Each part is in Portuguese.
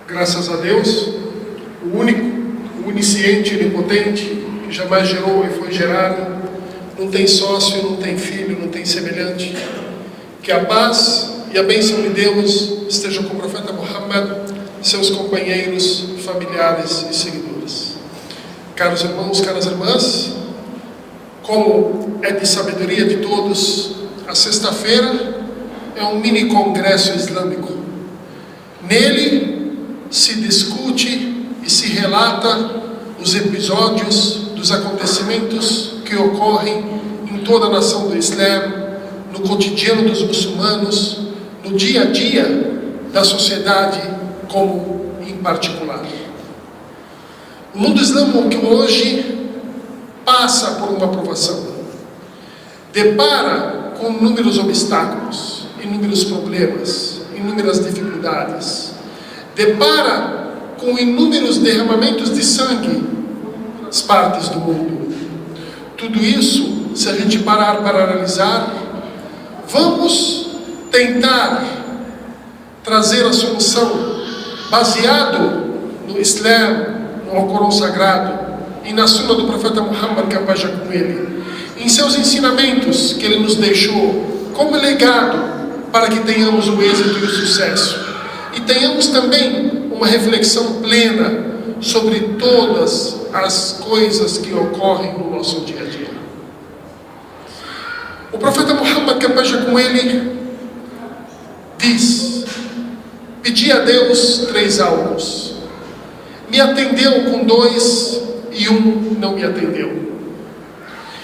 Graças a Deus, o único, o onisciente, onipotente, que jamais gerou e foi gerado, não tem sócio, não tem filho, não tem semelhante. Que a paz e a bênção de Deus estejam com o profeta Muhammad, seus companheiros, familiares e seguidores. Caros irmãos, caras irmãs, como é de sabedoria de todos, a sexta-feira é um mini congresso islâmico. Nele se discute e se relata os episódios dos acontecimentos que ocorrem em toda a nação do Islã, no cotidiano dos muçulmanos, no dia a dia da sociedade como em particular. O mundo islâmico hoje passa por uma provação, depara com inúmeros obstáculos, inúmeros problemas, inúmeras dificuldades, depara com inúmeros derramamentos de sangue nas partes do mundo. Tudo isso, se a gente parar para analisar, vamos tentar trazer a solução baseado no Islã, no Alcorão Sagrado e na Sunna do profeta Muhammad, que a paz seja com ele, em seus ensinamentos que ele nos deixou como legado para que tenhamos o êxito e o sucesso. E tenhamos também uma reflexão plena sobre todas as coisas que ocorrem no nosso dia a dia. O profeta Muhammad, que a paz seja com ele, diz: pedi a Deus 3 alvos, me atendeu com 2 e 1 não me atendeu.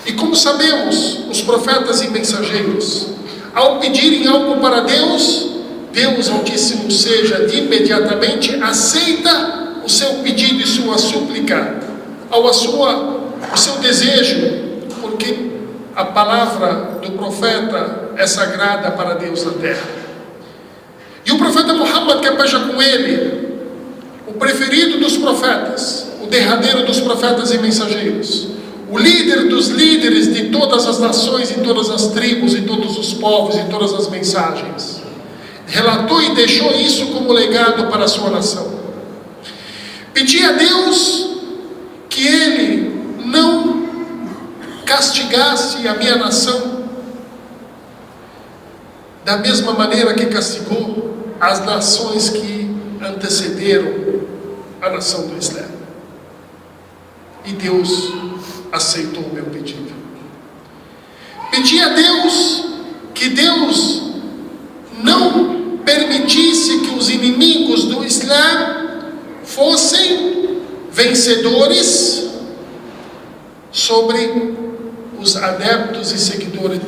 E como sabemos, os profetas e mensageiros, ao pedirem algo para Deus, Deus Altíssimo seja, de imediatamente aceita o seu pedido e sua súplica, o seu desejo, porque a palavra do profeta é sagrada para Deus na terra. E o profeta Muhammad, que a paz seja com ele, o preferido dos profetas, o derradeiro dos profetas e mensageiros, o líder dos líderes de todas as nações, e todas as tribos, e todos os povos, e todas as mensagens, relatou e deixou isso como legado para a sua nação. Pedi a Deus que Ele não castigasse a minha nação da mesma maneira que castigou as nações que antecederam a nação do Islã. E Deus aceitou o meu pedido. Pedi a Deus que Deus não permitisse que os inimigos do Islã fossem vencedores sobre os adeptos e seguidores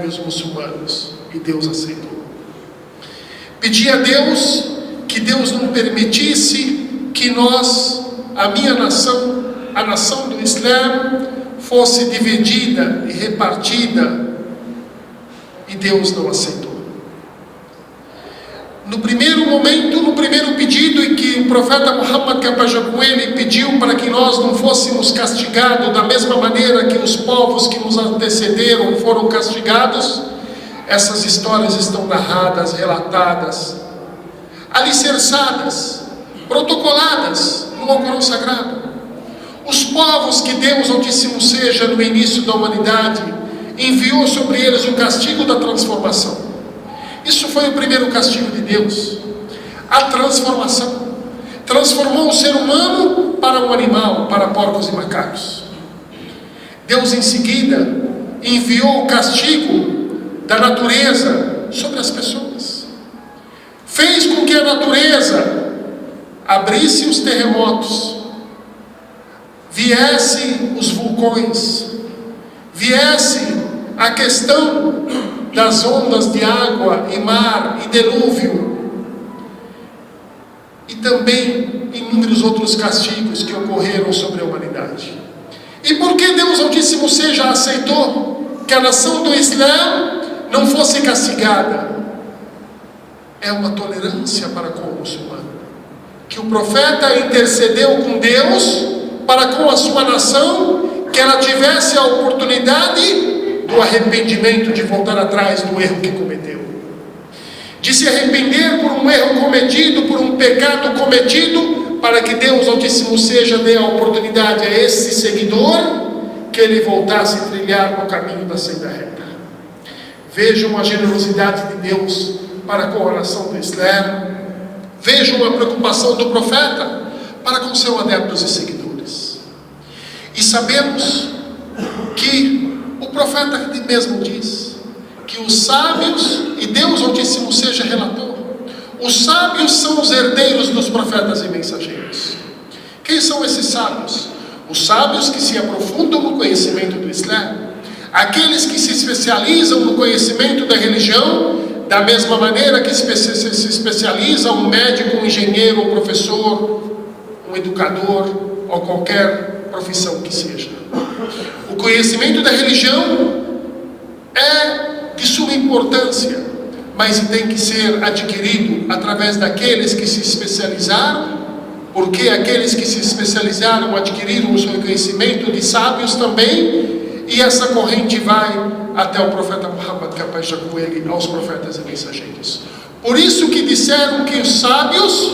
dos muçulmanos. E Deus aceitou. Pedi a Deus que Deus não permitisse que nós, a minha nação, a nação do Islã, fosse dividida e repartida, e Deus não aceitou. No primeiro momento, no primeiro pedido em que o profeta Muhammad, que a paz seja com ele, pediu para que nós não fôssemos castigados da mesma maneira que os povos que nos antecederam foram castigados, essas histórias estão narradas, relatadas, alicerçadas, protocoladas no Alcorão Sagrado. Os povos que Deus Altíssimo seja, no início da humanidade, enviou sobre eles o castigo da transformação. Isso foi o primeiro castigo de Deus, a transformação. Transformou o ser humano para um animal, para porcos e macacos. Deus em seguida enviou o castigo da natureza sobre as pessoas. Fez com que a natureza abrisse os terremotos, viesse os vulcões, viesse a questão das ondas de água e mar e dilúvio, e também inúmeros outros castigos que ocorreram sobre a humanidade. E por que Deus Altíssimo seja aceitou que a nação do Islã não fosse castigada? É uma tolerância para com o muçulmano, que o profeta intercedeu com Deus para com a sua nação, que ela tivesse a oportunidade do arrependimento, de voltar atrás do erro que cometeu. de se arrepender por um erro cometido, por um pecado cometido, para que Deus Altíssimo dê a oportunidade a esse seguidor que ele voltasse a trilhar no caminho da senda reta. Vejam a generosidade de Deus para com a nação de Israel. Vejam a preocupação do profeta para com seus adeptos e seguidores. E sabemos que o profeta mesmo diz que os sábios, e Deus Altíssimo seja relator, os sábios são os herdeiros dos profetas e mensageiros. Quem são esses sábios? Os sábios que se aprofundam no conhecimento do Islã, aqueles que se especializam no conhecimento da religião, da mesma maneira que se especializa um médico, um engenheiro, um professor, um educador ou qualquer profissão que seja. O conhecimento da religião é de suma importância, mas tem que ser adquirido através daqueles que se especializaram, porque aqueles que se especializaram adquiriram o seu conhecimento de sábios também, e essa corrente vai até o profeta Muhammad, que a paz seja com ele, aos profetas e mensageiros. Por isso que disseram que os sábios,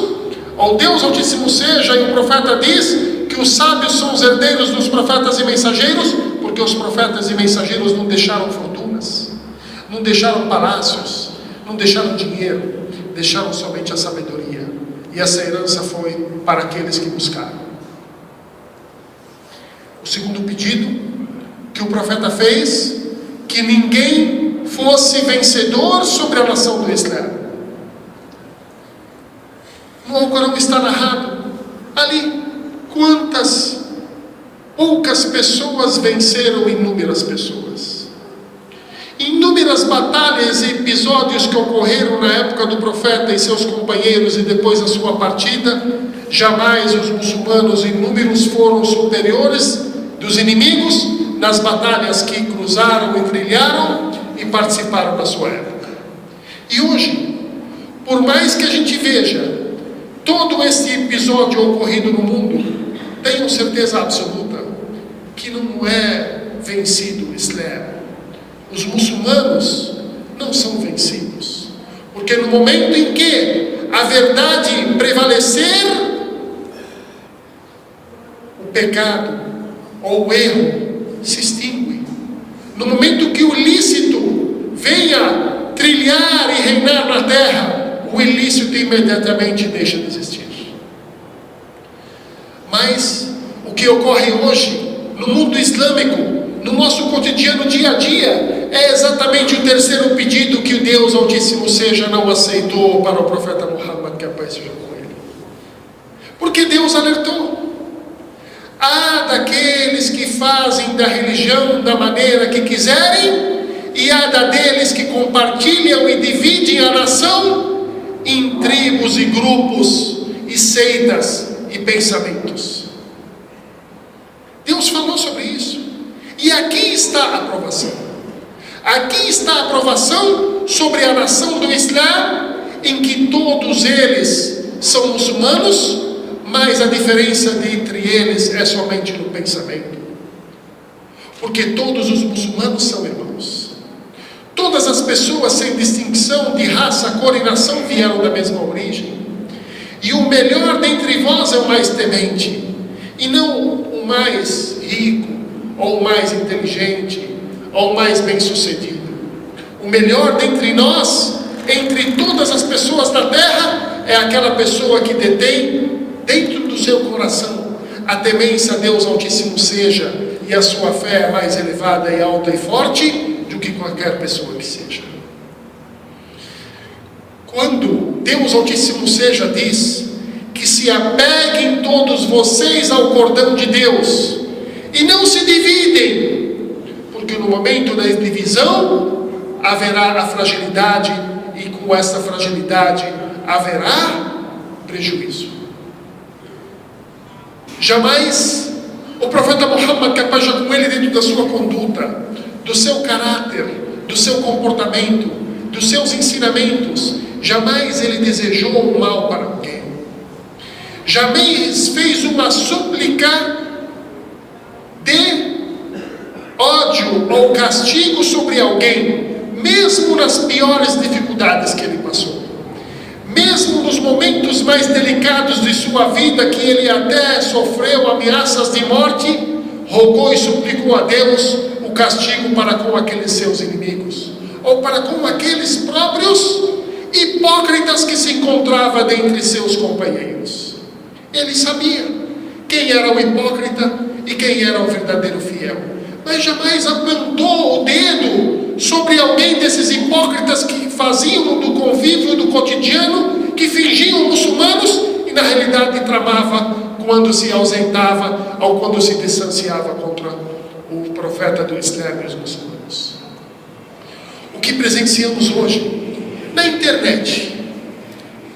ao Deus Altíssimo seja, e o profeta diz que os sábios são os herdeiros dos profetas e mensageiros, porque os profetas e mensageiros não deixaram fortunas, não deixaram palácios, não deixaram dinheiro, deixaram somente a sabedoria, e essa herança foi para aqueles que buscaram. O segundo pedido que o profeta fez, que ninguém fosse vencedor sobre a nação do Islã. No Alcorão está narrado ali quantas poucas pessoas venceram inúmeras pessoas. Inúmeras batalhas e episódios que ocorreram na época do profeta e seus companheiros e depois da sua partida, jamais os muçulmanos inúmeros foram superiores dos inimigos nas batalhas que cruzaram e trilharam e participaram da sua época. E hoje, por mais que a gente veja todo esse episódio ocorrido no mundo, tenho certeza absoluta que não é vencido o Islã. Os muçulmanos não são vencidos, porque no momento em que a verdade prevalecer, o pecado ou o erro se extingue. No momento que o lícito venha trilhar e reinar na terra, o ilícito imediatamente deixa de existir. Mas o que ocorre hoje no mundo islâmico, no nosso cotidiano dia a dia, é exatamente o terceiro pedido que o Deus Altíssimo seja não aceitou para o profeta Muhammad, que a paz seja com ele. Porque Deus alertou: há daqueles que fazem da religião da maneira que quiserem, e há daqueles que compartilham e dividem a nação em tribos e grupos e seitas e pensamentos. Deus falou sobre isso. E aqui está a aprovação. Aqui está a aprovação sobre a nação do Islã, em que todos eles são muçulmanos, mas a diferença entre eles é somente no pensamento. Porque todos os muçulmanos são irmãos. Todas as pessoas, sem distinção de raça, cor e nação, vieram da mesma origem. E o melhor dentre vós é o mais temente, e não o mais rico, ou o mais inteligente, ou o mais bem-sucedido. O melhor dentre nós, entre todas as pessoas da terra, é aquela pessoa que detém dentro do seu coração a temência a Deus Altíssimo seja, e a sua fé é mais elevada e alta e forte do que qualquer pessoa que seja. Quando Deus Altíssimo seja diz que se apeguem todos vocês ao cordão de Deus e não se dividem, porque no momento da divisão haverá a fragilidade, e com essa fragilidade haverá prejuízo. Jamais o profeta Muhammad, que a paz seja com ele, dentro da sua conduta, do seu caráter, do seu comportamento, dos seus ensinamentos, jamais ele desejou o mal para alguém. Jamais fez uma súplica de ódio ou castigo sobre alguém, mesmo nas piores dificuldades que ele passou. mesmo nos momentos mais delicados de sua vida, que ele até sofreu ameaças de morte, rogou e suplicou a Deus o castigo para com aqueles seus inimigos, ou para com aqueles próprios hipócritas que se encontrava dentre seus companheiros. Ele sabia quem era o hipócrita e quem era o verdadeiro fiel, mas jamais apontou o dedo sobre alguém desses hipócritas que faziam do convívio do cotidiano, que fingiam muçulmanos e na realidade tramava quando se ausentava ou quando se distanciava contra o profeta do Islã e os muçulmanos. O que presenciamos hoje na internet,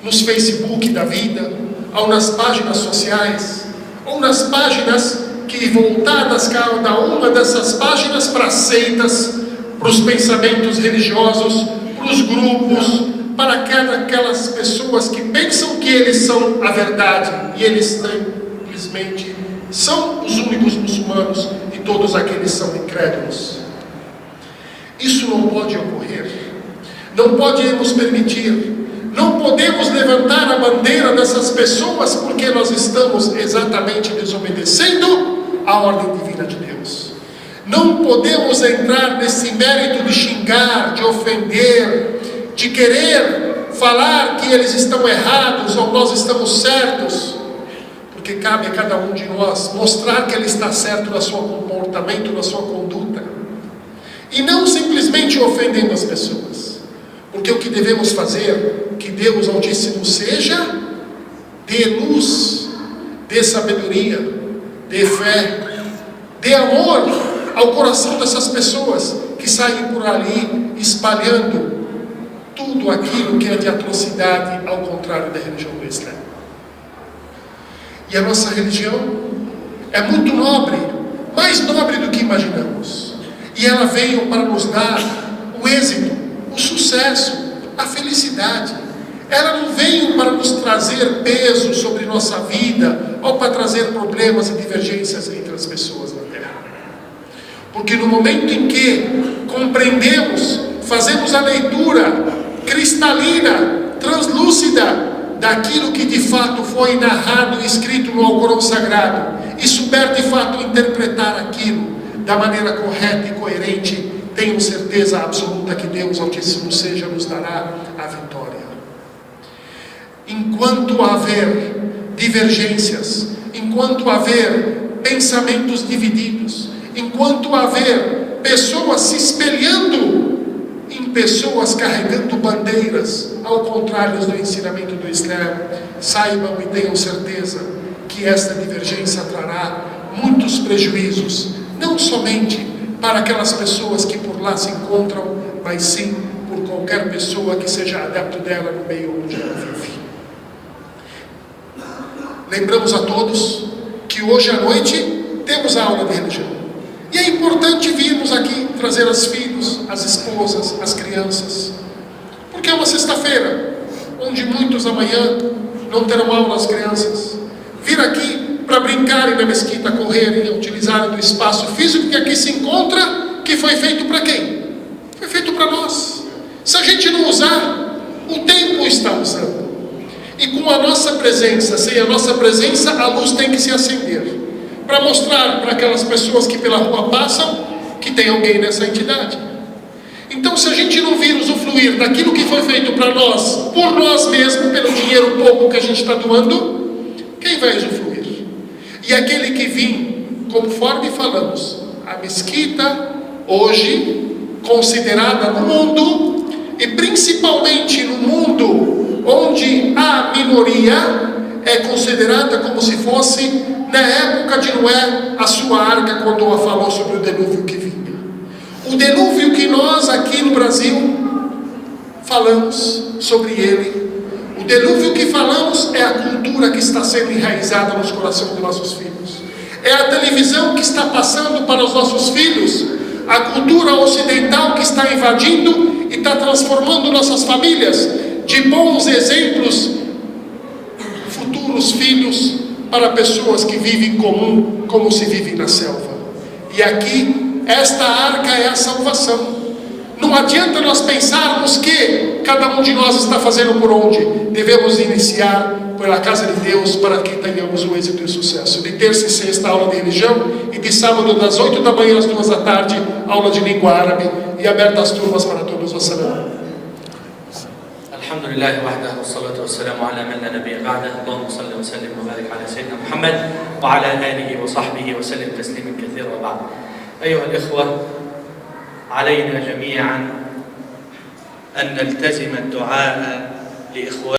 nos Facebook da vida, ou nas páginas sociais, ou nas páginas que voltadas cada uma dessas páginas para seitas, para os pensamentos religiosos, para os grupos, para aquelas pessoas que pensam que eles são a verdade e eles simplesmente são os únicos muçulmanos e todos aqueles são incrédulos. Isso não pode ocorrer, não podemos permitir, não podemos levantar a bandeira dessas pessoas, porque nós estamos exatamente desobedecendo a ordem divina de Deus. Não podemos entrar nesse mérito de xingar, de ofender, de querer falar que eles estão errados ou nós estamos certos, porque cabe a cada um de nós mostrar que ele está certo no seu comportamento, na sua conduta, e não simplesmente ofendendo as pessoas. Porque o que devemos fazer, que Deus Altíssimo seja, dê luz, dê sabedoria, dê fé, dê amor ao coração dessas pessoas que saem por ali espalhando tudo aquilo que é de atrocidade, ao contrário da religião do Islã. E a nossa religião é muito nobre, mais nobre do que imaginamos, e ela veio para nos dar o êxito, o sucesso, a felicidade. Ela não veio para nos trazer peso sobre nossa vida, ou para trazer problemas e divergências entre as pessoas na terra. Porque no momento em que compreendemos, fazemos a leitura cristalina, translúcida, daquilo que de fato foi narrado e escrito no Alcorão Sagrado, e souber de fato interpretar aquilo da maneira correta e coerente, tenho certeza absoluta que Deus Altíssimo seja nos dará a vitória. Enquanto haver divergências, enquanto haver pensamentos divididos, enquanto haver pessoas se espelhando em pessoas carregando bandeiras ao contrário do ensinamento do Islã, saibam e tenham certeza que esta divergência trará muitos prejuízos, não somente para aquelas pessoas que por lá se encontram, mas sim por qualquer pessoa que seja adepto dela no meio onde ela vive. Lembramos a todos que hoje à noite temos a aula de religião. E é importante virmos aqui trazer os filhos, as esposas, as crianças. Porque é uma sexta-feira, onde muitos amanhã não terão aula as crianças. Vir aqui para brincarem na mesquita, correrem, utilizarem do espaço físico que aqui se encontra, que foi feito para quem? Foi feito para nós. Se a gente não usar, o tempo está usando. E com a nossa presença, sem a nossa presença, a luz tem que se acender, para mostrar para aquelas pessoas que pela rua passam, que tem alguém nessa entidade. Então, se a gente não vir usufruir daquilo que foi feito para nós, por nós mesmos, pelo dinheiro pouco que a gente está doando, quem vai usufruir? E aquele que vim, conforme falamos, a mesquita, hoje, considerada no mundo, e principalmente no mundo onde a minoria é considerada como se fosse na época de Noé, a sua arca, quando ela falou sobre o dilúvio que vinha. O dilúvio que nós aqui no Brasil falamos sobre ele. O dilúvio que falamos é a cultura que está sendo enraizada nos corações dos nossos filhos. É a televisão que está passando para os nossos filhos, a cultura ocidental que está invadindo e está transformando nossas famílias de bons exemplos, futuros filhos, para pessoas que vivem comum, como se vive na selva. E aqui, esta arca é a salvação. Não adianta nós pensarmos que cada um de nós está fazendo por onde. Devemos iniciar pela casa de Deus para que tenhamos o êxito e o sucesso. De terça e sexta, aula de religião, e de sábado, das 8 da manhã às 2 da tarde, aula de língua árabe, e abertas as turmas para todos. Wassalam. الحمد لله وحده والصلاة والسلام على من لا نبي بعده. اللهم صل وسلم وبارك على سيدنا محمد وعلى آله وصحبه وسلم تسليما كثيرا. وبعد، أيها الإخوة، علينا جميعا أن نلتزم الدعاء لإخواننا